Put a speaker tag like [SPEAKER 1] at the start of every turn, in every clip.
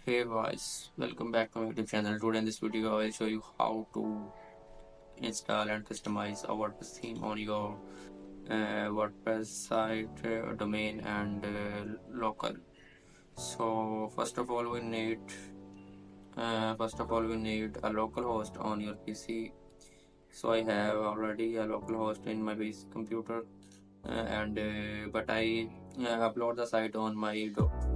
[SPEAKER 1] Hey guys, welcome back to my YouTube channel. Today in this video I will show you how to install and customize a WordPress theme on your WordPress site, domain and local. So first of all we need a local host on your PC. So I have already a local host in my base computer, but I upload the site on my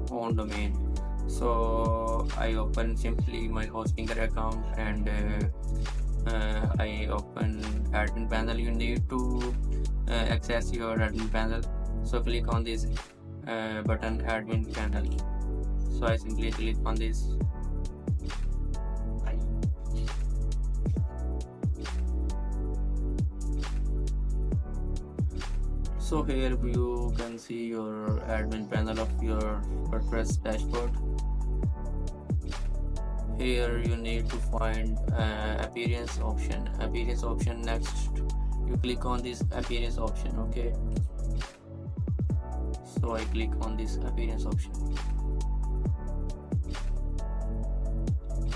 [SPEAKER 1] own domain. So I open simply my Hostinger account and I open admin panel. You need to access your admin panel, so click on this button admin panel. So I simply click on this. So here you can see your admin panel of your WordPress dashboard. Here you need to find appearance option. Next you click on this appearance option. Okay, so I click on this appearance option.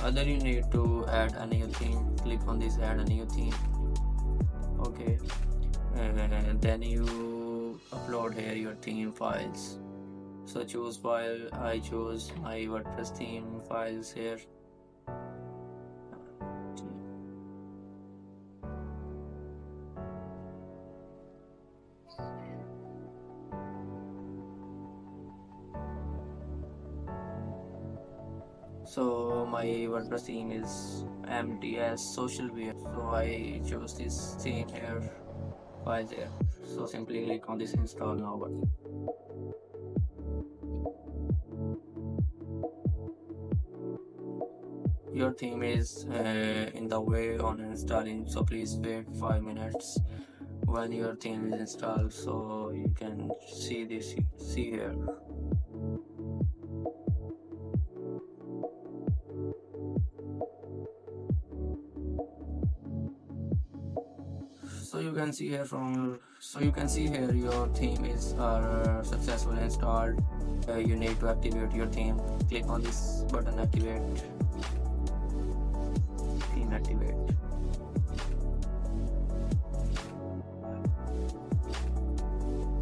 [SPEAKER 1] Other you need to add a new theme. Click on this add a new theme. Okay, and then you upload here your theme files. So choose file. I choose my WordPress theme files here. So my WordPress theme is MTS socialware. So I choose this theme here, file there. So simply click on this install now button. Your theme is in the way on installing, so please wait 5 minutes when your theme is installed. So you can see here. So you can see here your theme is successfully installed. You need to activate your theme. Click on this button activate. Theme activate.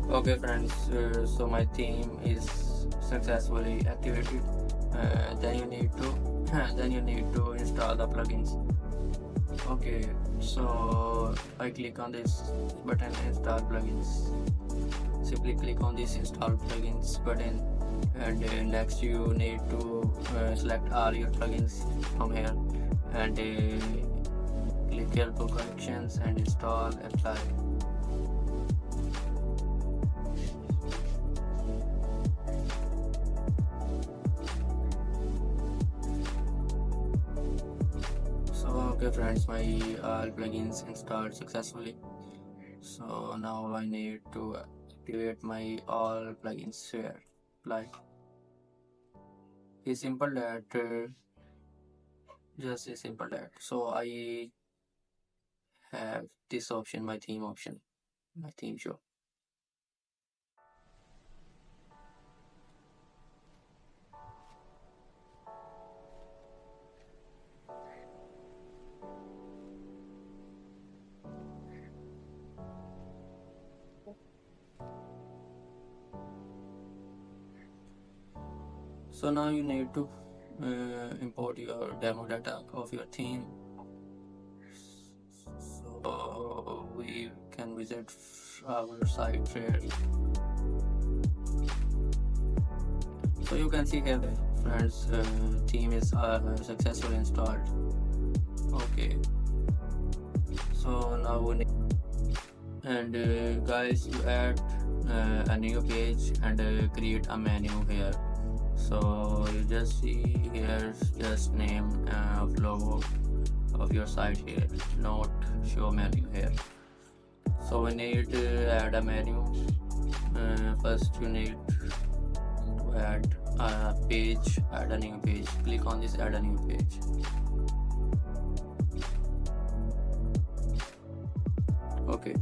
[SPEAKER 1] Okay friends, so my theme is successfully activated. Then you need to install the plugins. Okay, so I click on this button install plugins. Simply click on this install plugins button, and next you need to select all your plugins from here and click here to corrections and install apply. Okay friends, my all plugins installed successfully. So now I need to activate my all plugins here. Apply. It's simple that just a simple that. So I have this option, my theme show. So now you need to import your demo data of your theme. So we can visit our site here. So you can see here friends, theme is successfully installed. Okay, so now we need, and guys, you add a new page and create a menu here. So you just see here, just name of logo of your site here, not show menu here. So we need to add a menu. First you need to add a page, add a new page. Click on this add a new page. Okay,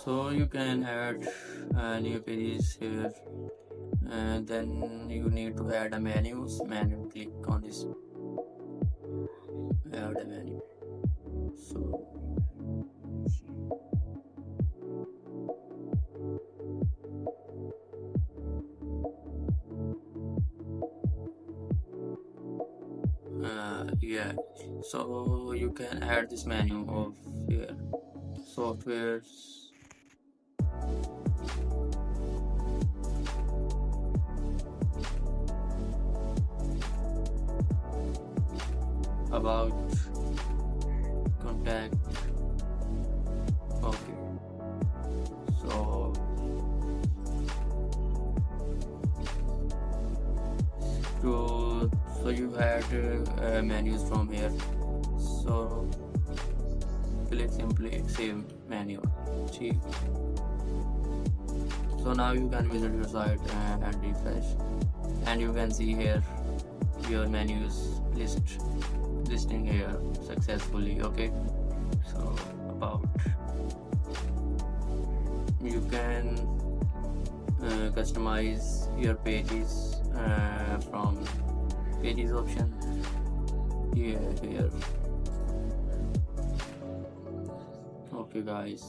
[SPEAKER 1] So you can add new pages here, and then you need to add a menu. Click on this add a menu. So yeah, so you can add this menu of here softwares, about, contact. Okay, so so you had menus from here, so click simply save menu. See, so now you can visit your site and refresh, and you can see here your menus listing here successfully. Okay, so about, you can customize your pages from pages option here. Okay guys,